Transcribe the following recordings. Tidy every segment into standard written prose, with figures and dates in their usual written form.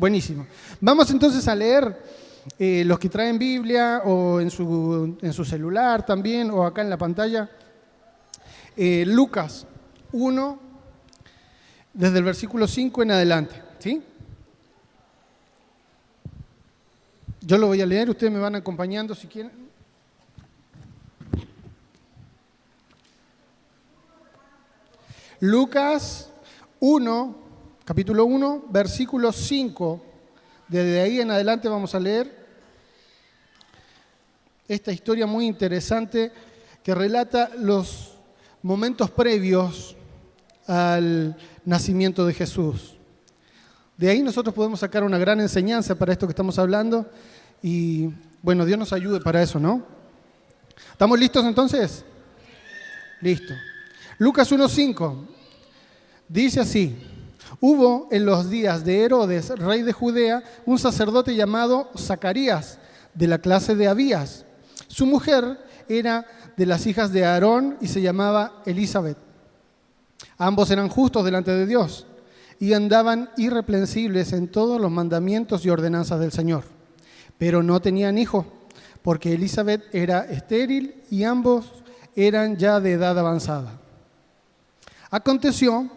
Buenísimo. Vamos entonces a leer los que traen Biblia o en su celular también o acá en la pantalla. Lucas 1, desde el versículo 5 en adelante. ¿Sí? Yo lo voy a leer, ustedes me van acompañando si quieren. Lucas 1, capítulo 1, versículo 5. Desde ahí en adelante vamos a leer esta historia muy interesante que relata los momentos previos al nacimiento de Jesús. De ahí nosotros podemos sacar una gran enseñanza para esto que estamos hablando y, bueno, Dios nos ayude para eso, ¿no? ¿Estamos listos entonces? Listo. Lucas 1:5 dice así: hubo en los días de Herodes, rey de Judea, un sacerdote llamado Zacarías, de la clase de Abías. Su mujer era de las hijas de Aarón y se llamaba Elisabet. Ambos eran justos delante de Dios y andaban irreprensibles en todos los mandamientos y ordenanzas del Señor. Pero no tenían hijo, porque Elisabet era estéril y ambos eran ya de edad avanzada. Aconteció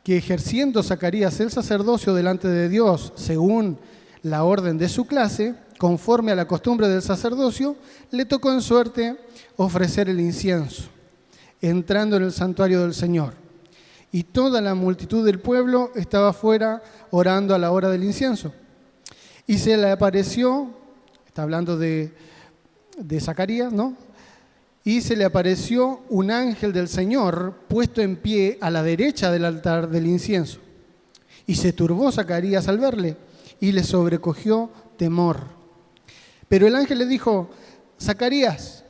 que ejerciendo Zacarías el sacerdocio delante de Dios según la orden de su clase, conforme a la costumbre del sacerdocio, le tocó en suerte ofrecer el incienso, entrando en el santuario del Señor. Y toda la multitud del pueblo estaba afuera orando a la hora del incienso. Y se le apareció, está hablando de Zacarías, ¿no? Y se le apareció un ángel del Señor puesto en pie a la derecha del altar del incienso. Y se turbó Zacarías al verle y le sobrecogió temor. Pero el ángel le dijo: Zacarías,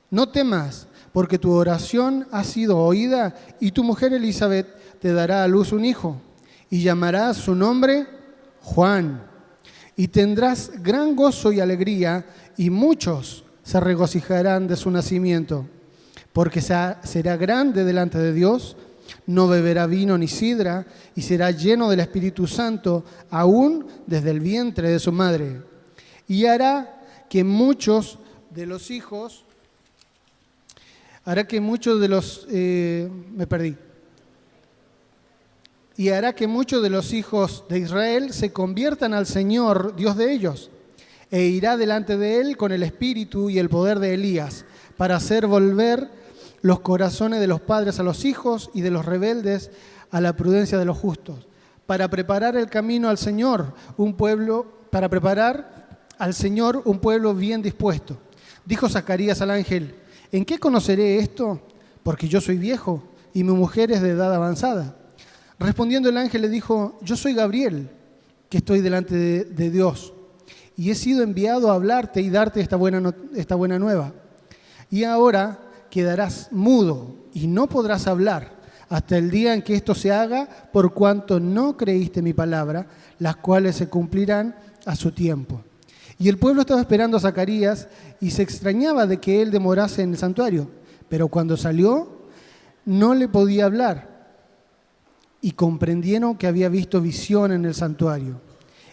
no temas, porque tu oración ha sido oída y tu mujer Elisabet te dará a luz un hijo y llamarás su nombre Juan. Y tendrás gran gozo y alegría y muchos se regocijarán de su nacimiento, porque será grande delante de Dios, no beberá vino ni sidra, y será lleno del Espíritu Santo aún desde el vientre de su madre. Y hará que muchos de los hijos, y hará que muchos de los hijos de Israel se conviertan al Señor, Dios de ellos, e irá delante de él con el espíritu y el poder de Elías, para hacer volver los corazones de los padres a los hijos y de los rebeldes a la prudencia de los justos, para preparar el camino al Señor, un pueblo bien dispuesto. Dijo Zacarías al ángel: ¿en qué conoceré esto? Porque yo soy viejo y mi mujer es de edad avanzada. Respondiendo el ángel le dijo: yo soy Gabriel, que estoy delante de Dios, y he sido enviado a hablarte y darte esta buena nueva. Y ahora quedarás mudo y no podrás hablar hasta el día en que esto se haga, por cuanto no creíste mi palabra, las cuales se cumplirán a su tiempo. Y el pueblo estaba esperando a Zacarías y se extrañaba de que él demorase en el santuario. Pero cuando salió, no le podía hablar y comprendieron que había visto visión en el santuario.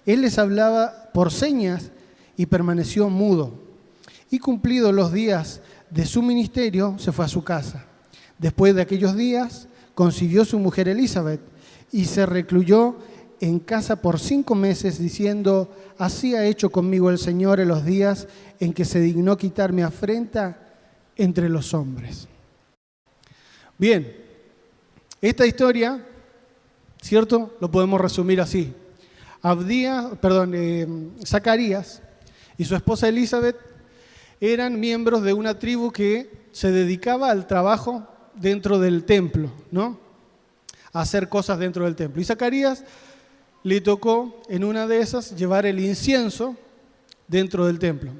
Él les hablaba por señas y permaneció mudo. Y cumplidos los días de su ministerio, se fue a su casa. Después de aquellos días, concibió su mujer Elisabet y se recluyó en casa por 5 meses, diciendo: así ha hecho conmigo el Señor en los días en que se dignó quitar mi afrenta entre los hombres. Bien, esta historia, ¿cierto? Lo podemos resumir así. Zacarías y su esposa Elisabet eran miembros de una tribu que se dedicaba al trabajo dentro del templo, ¿no? A hacer cosas dentro del templo. Y Zacarías le tocó en una de esas llevar el incienso dentro del templo.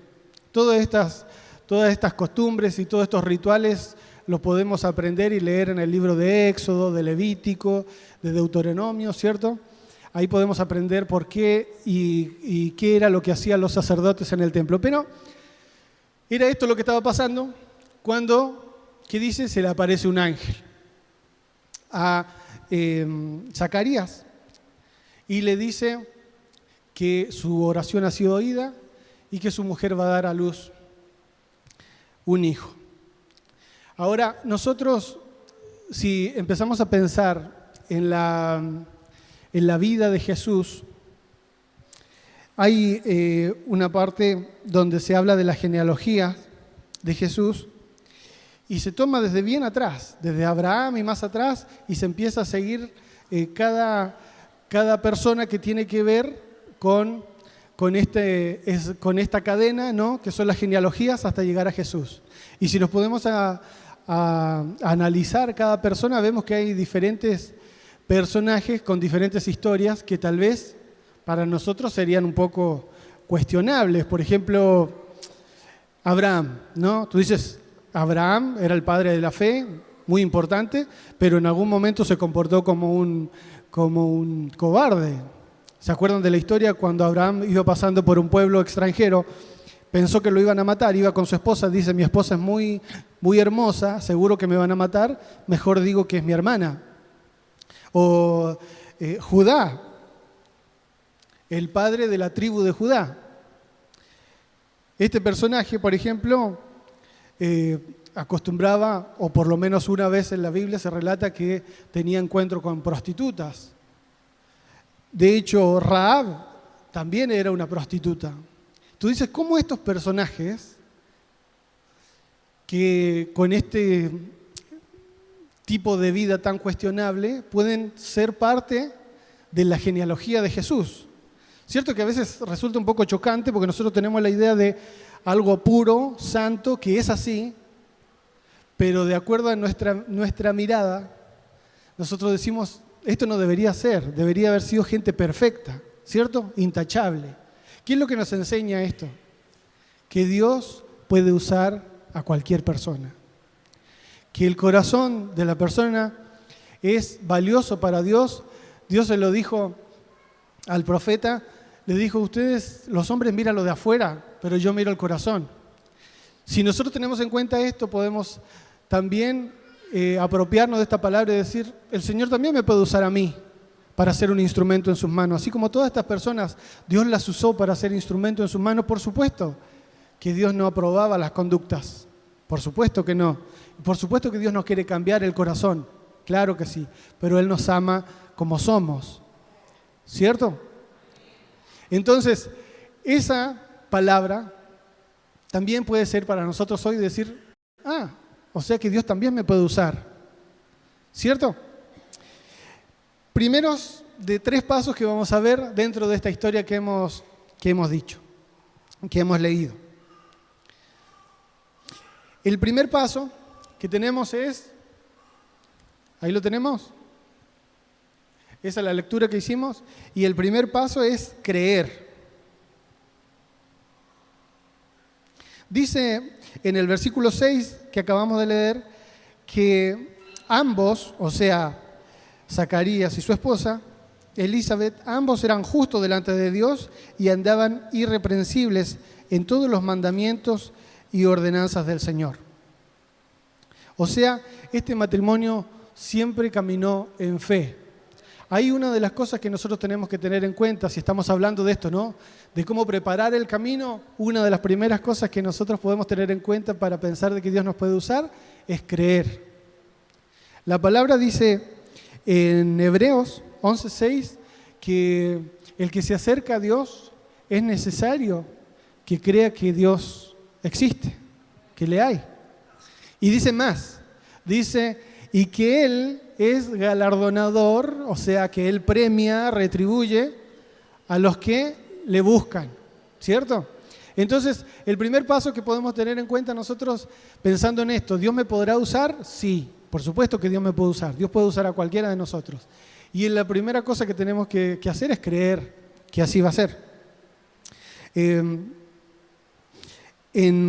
Todas estas costumbres y todos estos rituales los podemos aprender y leer en el libro de Éxodo, de Levítico, de Deuteronomio, ¿cierto? Ahí podemos aprender por qué y qué era lo que hacían los sacerdotes en el templo. Pero era esto lo que estaba pasando cuando, ¿qué dice? Se le aparece un ángel a Zacarías y le dice que su oración ha sido oída y que su mujer va a dar a luz un hijo. Ahora, nosotros, si empezamos a pensar en la vida de Jesús, hay una parte donde se habla de la genealogía de Jesús y se toma desde bien atrás, desde Abraham y más atrás, y se empieza a seguir cada persona que tiene que ver con esta cadena, ¿no?, que son las genealogías hasta llegar a Jesús. Y si nos podemos a analizar cada persona, vemos que hay diferentes personajes con diferentes historias que tal vez para nosotros serían un poco cuestionables. Por ejemplo, Abraham, ¿no? Tú dices, Abraham era el padre de la fe, muy importante, pero en algún momento se comportó como un cobarde. ¿Se acuerdan de la historia cuando Abraham iba pasando por un pueblo extranjero? Pensó que lo iban a matar, iba con su esposa, dice, mi esposa es muy, muy hermosa, seguro que me van a matar, mejor digo que es mi hermana. O Judá, el padre de la tribu de Judá. Este personaje, por ejemplo, acostumbraba, o por lo menos una vez en la Biblia se relata que tenía encuentro con prostitutas. De hecho, Rahab también era una prostituta. Tú dices, ¿cómo estos personajes que con este tipo de vida tan cuestionable pueden ser parte de la genealogía de Jesús? Cierto que a veces resulta un poco chocante porque nosotros tenemos la idea de algo puro, santo, que es así, pero de acuerdo a nuestra mirada, nosotros decimos, esto no debería ser, debería haber sido gente perfecta, ¿cierto? Intachable. ¿Qué es lo que nos enseña esto? Que Dios puede usar a cualquier persona. Que el corazón de la persona es valioso para Dios. Dios se lo dijo al profeta, le dijo, ustedes, los hombres, miran lo de afuera, pero yo miro el corazón. Si nosotros tenemos en cuenta esto, podemos también apropiarnos de esta palabra y decir, el Señor también me puede usar a mí para ser un instrumento en sus manos. Así como todas estas personas, Dios las usó para ser instrumento en sus manos. Por supuesto que Dios no aprobaba las conductas. Por supuesto que no. Por supuesto que Dios nos quiere cambiar el corazón. Claro que sí. Pero Él nos ama como somos. ¿Cierto? Entonces, esa palabra también puede ser para nosotros hoy decir, o sea que Dios también me puede usar. ¿Cierto? Primeros de 3 pasos que vamos a ver dentro de esta historia que hemos dicho, que hemos leído. El primer paso que tenemos es, ¿ahí lo tenemos? Esa es la lectura que hicimos. Y el primer paso es creer. Dice en el versículo 6 que acabamos de leer que ambos, o sea, Zacarías y su esposa, Elizabeth, ambos eran justos delante de Dios y andaban irreprensibles en todos los mandamientos y ordenanzas del Señor. O sea, este matrimonio siempre caminó en fe. Hay una de las cosas que nosotros tenemos que tener en cuenta, si estamos hablando de esto, ¿no? De cómo preparar el camino, una de las primeras cosas que nosotros podemos tener en cuenta para pensar de que Dios nos puede usar es creer. La palabra dice en Hebreos 11:6 que el que se acerca a Dios es necesario que crea que Dios existe, que le hay. Y dice más, dice, y que Él es galardonador, o sea, que Él premia, retribuye a los que le buscan, ¿cierto? Entonces, el primer paso que podemos tener en cuenta nosotros pensando en esto, ¿Dios me podrá usar? Sí, por supuesto que Dios me puede usar. Dios puede usar a cualquiera de nosotros. Y la primera cosa que tenemos que hacer es creer que así va a ser. En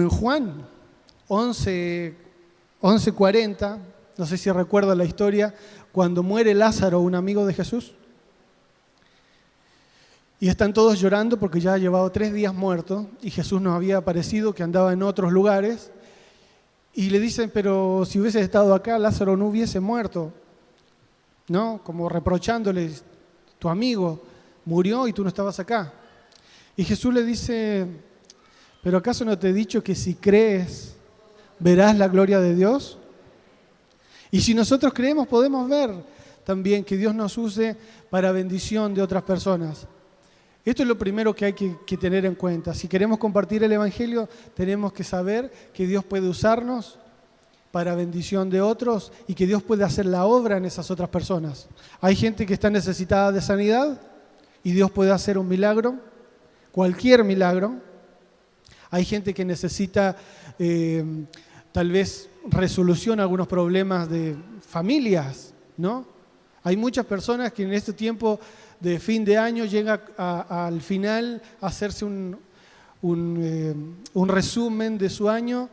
Juan 11:40, no sé si recuerda la historia, cuando muere Lázaro, un amigo de Jesús, y están todos llorando porque ya ha llevado 3 días muerto y Jesús nos había aparecido que andaba en otros lugares, y le dicen, pero si hubieses estado acá, Lázaro no hubiese muerto, ¿no? Como reprochándoles, tu amigo murió y tú no estabas acá. Y Jesús le dice, ¿pero acaso no te he dicho que si crees, verás la gloria de Dios? Y si nosotros creemos, podemos ver también que Dios nos use para bendición de otras personas. Esto es lo primero que hay que tener en cuenta. Si queremos compartir el Evangelio, tenemos que saber que Dios puede usarnos para bendición de otros y que Dios puede hacer la obra en esas otras personas. Hay gente que está necesitada de sanidad y Dios puede hacer un milagro, cualquier milagro. Hay gente que necesita tal vez resolución a algunos problemas de familias, ¿no? Hay muchas personas que en este tiempo de fin de año llega al final a hacerse un resumen de su año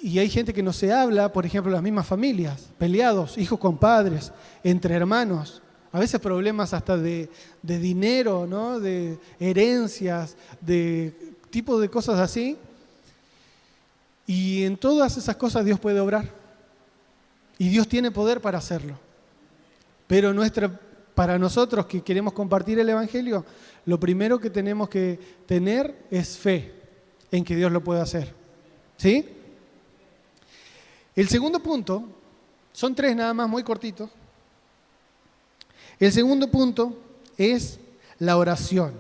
y hay gente que no se habla, por ejemplo, las mismas familias, peleados, hijos con padres, entre hermanos, a veces problemas hasta de dinero, ¿no? De herencias, de tipo de cosas así. Y en todas esas cosas Dios puede obrar y Dios tiene poder para hacerlo. Pero para nosotros que queremos compartir el Evangelio, lo primero que tenemos que tener es fe en que Dios lo puede hacer. ¿Sí? El segundo punto, son 3 nada más, muy cortitos. El segundo punto es la oración.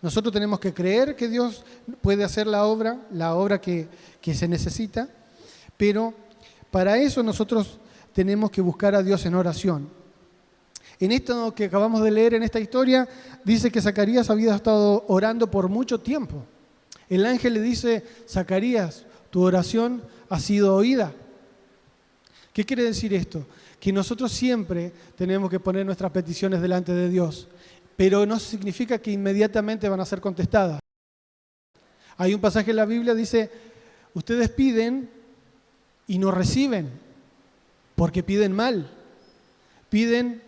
Nosotros tenemos que creer que Dios puede hacer la obra que se necesita, pero para eso nosotros tenemos que buscar a Dios en oración. En esto que acabamos de leer en esta historia, dice que Zacarías había estado orando por mucho tiempo. El ángel le dice, Zacarías, tu oración ha sido oída. ¿Qué quiere decir esto? Que nosotros siempre tenemos que poner nuestras peticiones delante de Dios, pero no significa que inmediatamente van a ser contestadas. Hay un pasaje en la Biblia que dice, ustedes piden y no reciben, porque piden mal. Piden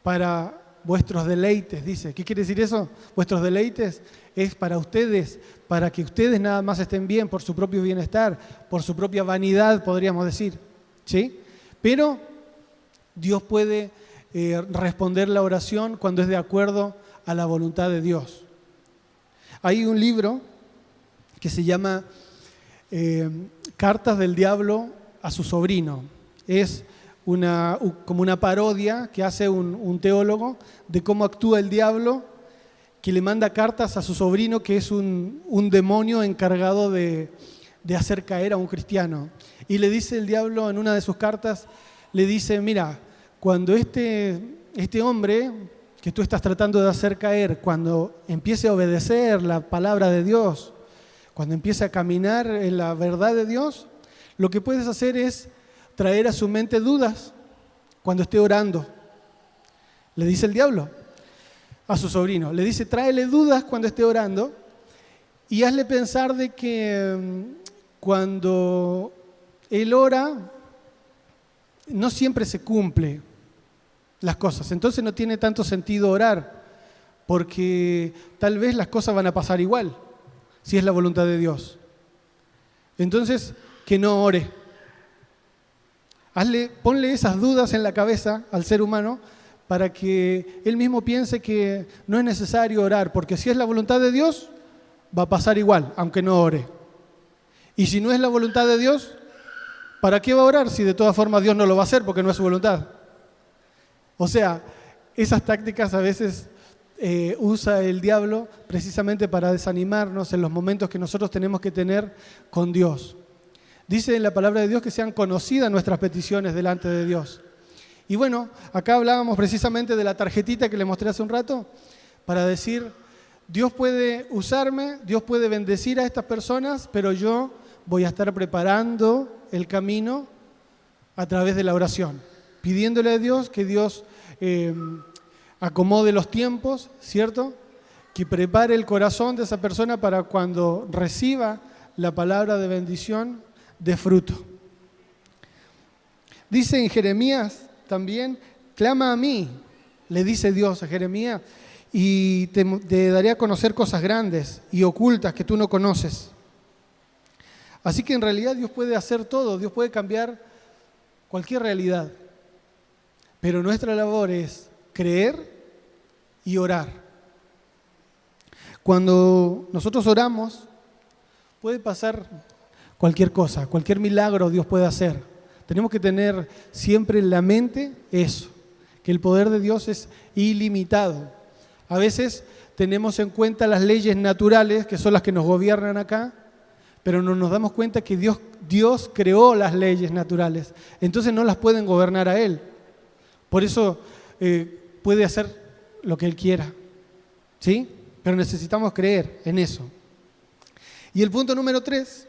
para vuestros deleites, dice. ¿Qué quiere decir eso? Vuestros deleites es para ustedes, para que ustedes nada más estén bien por su propio bienestar, por su propia vanidad, podríamos decir. ¿Sí? Pero Dios puede responder la oración cuando es de acuerdo a la voluntad de Dios. Hay un libro que se llama Cartas del Diablo a su sobrino. Es como una parodia que hace un teólogo de cómo actúa el diablo, que le manda cartas a su sobrino, que es un demonio encargado de hacer caer a un cristiano. Y le dice el diablo en una de sus cartas, le dice, mira, cuando este hombre que tú estás tratando de hacer caer, cuando empiece a obedecer la palabra de Dios, cuando empiece a caminar en la verdad de Dios, lo que puedes hacer es traer a su mente dudas cuando esté orando. Le dice el diablo a su sobrino, le dice, tráele dudas cuando esté orando y hazle pensar de que cuando él ora, no siempre se cumple las cosas. Entonces no tiene tanto sentido orar, porque tal vez las cosas van a pasar igual, si es la voluntad de Dios. Entonces, que no ore. Ponle esas dudas en la cabeza al ser humano para que él mismo piense que no es necesario orar, porque si es la voluntad de Dios, va a pasar igual, aunque no ore. Y si no es la voluntad de Dios, ¿para qué va a orar si de todas formas Dios no lo va a hacer porque no es su voluntad? O sea, esas tácticas a veces usa el diablo precisamente para desanimarnos en los momentos que nosotros tenemos que tener con Dios. Dice en la palabra de Dios que sean conocidas nuestras peticiones delante de Dios. Y bueno, acá hablábamos precisamente de la tarjetita que le mostré hace un rato para decir, Dios puede usarme, Dios puede bendecir a estas personas, pero yo voy a estar preparando el camino a través de la oración, pidiéndole a Dios que Dios acomode los tiempos, ¿cierto? Que prepare el corazón de esa persona para cuando reciba la palabra de bendición, de fruto. Dice en Jeremías también, clama a mí, le dice Dios a Jeremías, y te daré a conocer cosas grandes y ocultas que tú no conoces. Así que en realidad Dios puede hacer todo, Dios puede cambiar cualquier realidad. Pero nuestra labor es creer y orar. Cuando nosotros oramos, puede pasar cualquier cosa, cualquier milagro Dios puede hacer. Tenemos que tener siempre en la mente eso, que el poder de Dios es ilimitado. A veces tenemos en cuenta las leyes naturales, que son las que nos gobiernan acá, pero no nos damos cuenta que Dios creó las leyes naturales, entonces no las pueden gobernar a Él. Por eso puede hacer lo que Él quiera, ¿sí? Pero necesitamos creer en eso. Y el punto número 3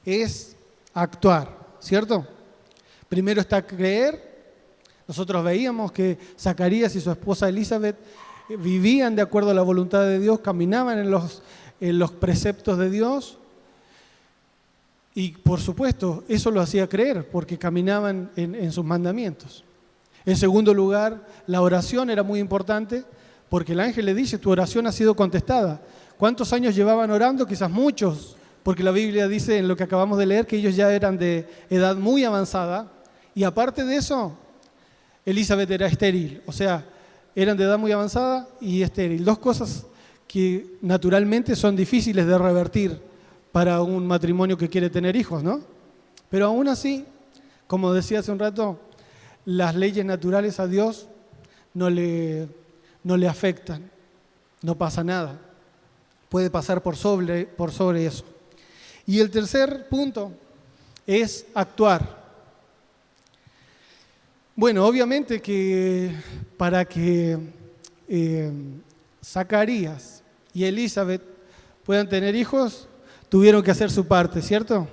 es actuar, ¿cierto? Primero está creer. Nosotros veíamos que Zacarías y su esposa Elizabeth vivían de acuerdo a la voluntad de Dios, caminaban en los preceptos de Dios y por supuesto eso lo hacía creer porque caminaban en sus mandamientos. En segundo lugar, la oración era muy importante porque el ángel le dice, tu oración ha sido contestada. ¿Cuántos años llevaban orando? Quizás muchos, porque la Biblia dice en lo que acabamos de leer que ellos ya eran de edad muy avanzada y aparte de eso, Elizabeth era estéril, o sea, eran de edad muy avanzada y estéril. Dos cosas que naturalmente son difíciles de revertir para un matrimonio que quiere tener hijos, ¿no? Pero aún así, como decía hace un rato, las leyes naturales a Dios no le afectan, no pasa nada. Puede pasar por sobre eso. Y el tercer punto es actuar. Bueno, obviamente que para que Zacarías y Elizabeth puedan tener hijos, tuvieron que hacer su parte, ¿cierto?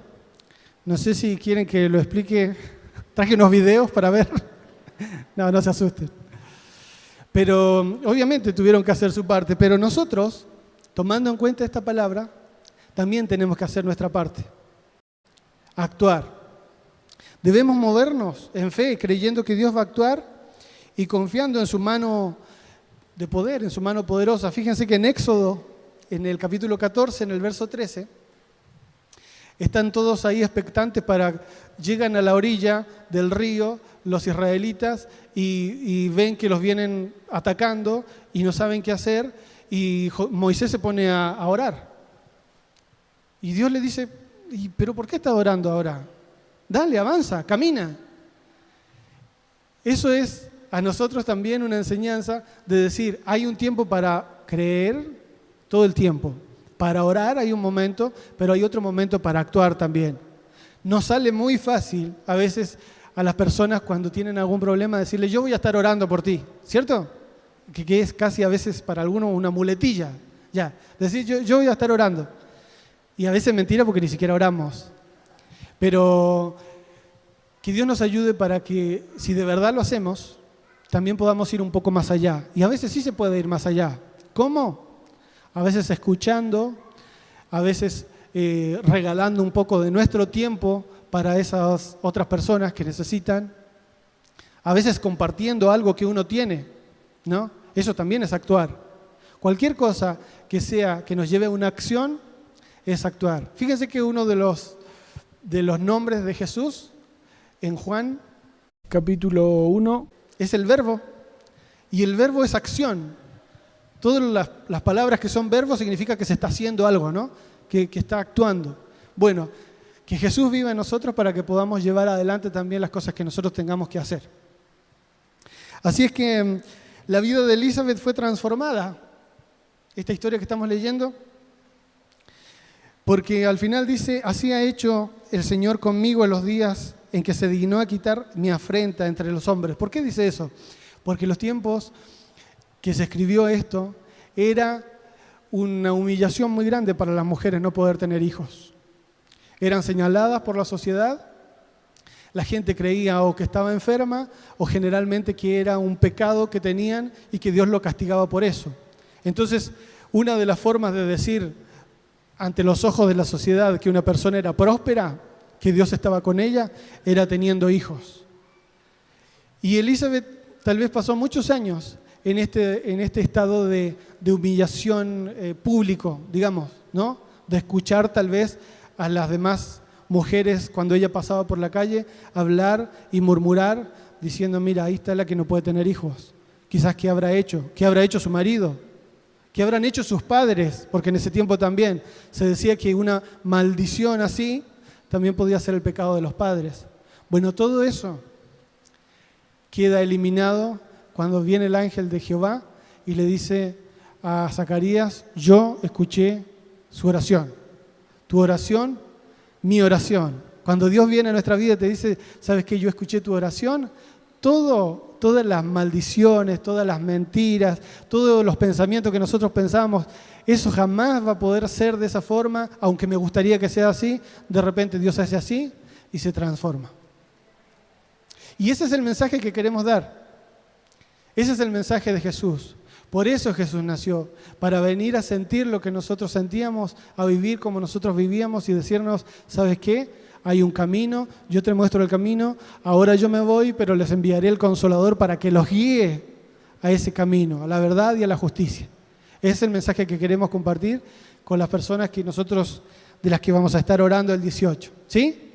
No sé si quieren que lo explique. Traje unos videos para ver. No se asusten. Pero obviamente tuvieron que hacer su parte. Pero nosotros, tomando en cuenta esta palabra, también tenemos que hacer nuestra parte. Actuar. Debemos movernos en fe, creyendo que Dios va a actuar y confiando en su mano de poder, en su mano poderosa. Fíjense que en Éxodo, en el capítulo 14, en el verso 13, están todos ahí expectantes llegan a la orilla del río los israelitas y ven que los vienen atacando y no saben qué hacer y Moisés se pone a orar. Y Dios le dice, ¿pero por qué estás orando ahora? Dale, avanza, camina. Eso es a nosotros también una enseñanza de decir, hay un tiempo para creer todo el tiempo. Para orar hay un momento, pero hay otro momento para actuar también. Nos sale muy fácil a veces a las personas cuando tienen algún problema decirle, yo voy a estar orando por ti, ¿cierto? Que es casi a veces para algunos una muletilla. Ya, decir yo voy a estar orando. Y a veces mentira porque ni siquiera oramos. Pero que Dios nos ayude para que, si de verdad lo hacemos, también podamos ir un poco más allá. Y a veces sí se puede ir más allá. ¿Cómo? A veces escuchando, a veces regalando un poco de nuestro tiempo para esas otras personas que necesitan. A veces compartiendo algo que uno tiene, ¿no? Eso también es actuar. Cualquier cosa que nos lleve a una acción es actuar. Fíjense que uno de los nombres de Jesús en Juan capítulo 1 es el verbo y el verbo es acción. Todas las palabras que son verbos significa que se está haciendo algo, ¿no? Que está actuando. Bueno, que Jesús viva en nosotros para que podamos llevar adelante también las cosas que nosotros tengamos que hacer. Así es que la vida de Elizabeth fue transformada, esta historia que estamos leyendo, porque al final dice, así ha hecho el Señor conmigo en los días en que se dignó a quitar mi afrenta entre los hombres. ¿Por qué dice eso? Porque los tiempos que se escribió esto era una humillación muy grande para las mujeres no poder tener hijos. Eran señaladas por la sociedad, la gente creía o que estaba enferma o generalmente que era un pecado que tenían y que Dios lo castigaba por eso. Entonces, una de las formas de decir ante los ojos de la sociedad que una persona era próspera, que Dios estaba con ella, era teniendo hijos. Y Elizabeth tal vez pasó muchos años en este estado de humillación público, digamos, ¿no? De escuchar tal vez a las demás mujeres cuando ella pasaba por la calle hablar y murmurar diciendo, mira, ahí está la que no puede tener hijos. Quizás, ¿qué habrá hecho? ¿Qué habrá hecho su marido? ¿Qué habrán hecho sus padres? Porque en ese tiempo también se decía que una maldición así también podía ser el pecado de los padres. Bueno, todo eso queda eliminado cuando viene el ángel de Jehová y le dice a Zacarías: yo escuché su oración. Tu oración, mi oración. Cuando Dios viene a nuestra vida y te dice: ¿sabes qué? Yo escuché tu oración. Todas las maldiciones, todas las mentiras, todos los pensamientos que nosotros pensamos, eso jamás va a poder ser de esa forma, aunque me gustaría que sea así. De repente Dios hace así y se transforma. Y ese es el mensaje que queremos dar. Ese es el mensaje de Jesús. Por eso Jesús nació, para venir a sentir lo que nosotros sentíamos, a vivir como nosotros vivíamos y decirnos: ¿sabes qué? Hay un camino, yo te muestro el camino, ahora yo me voy, pero les enviaré el Consolador para que los guíe a ese camino, a la verdad y a la justicia. Ese es el mensaje que queremos compartir con las personas de las que vamos a estar orando el 18. ¿Sí?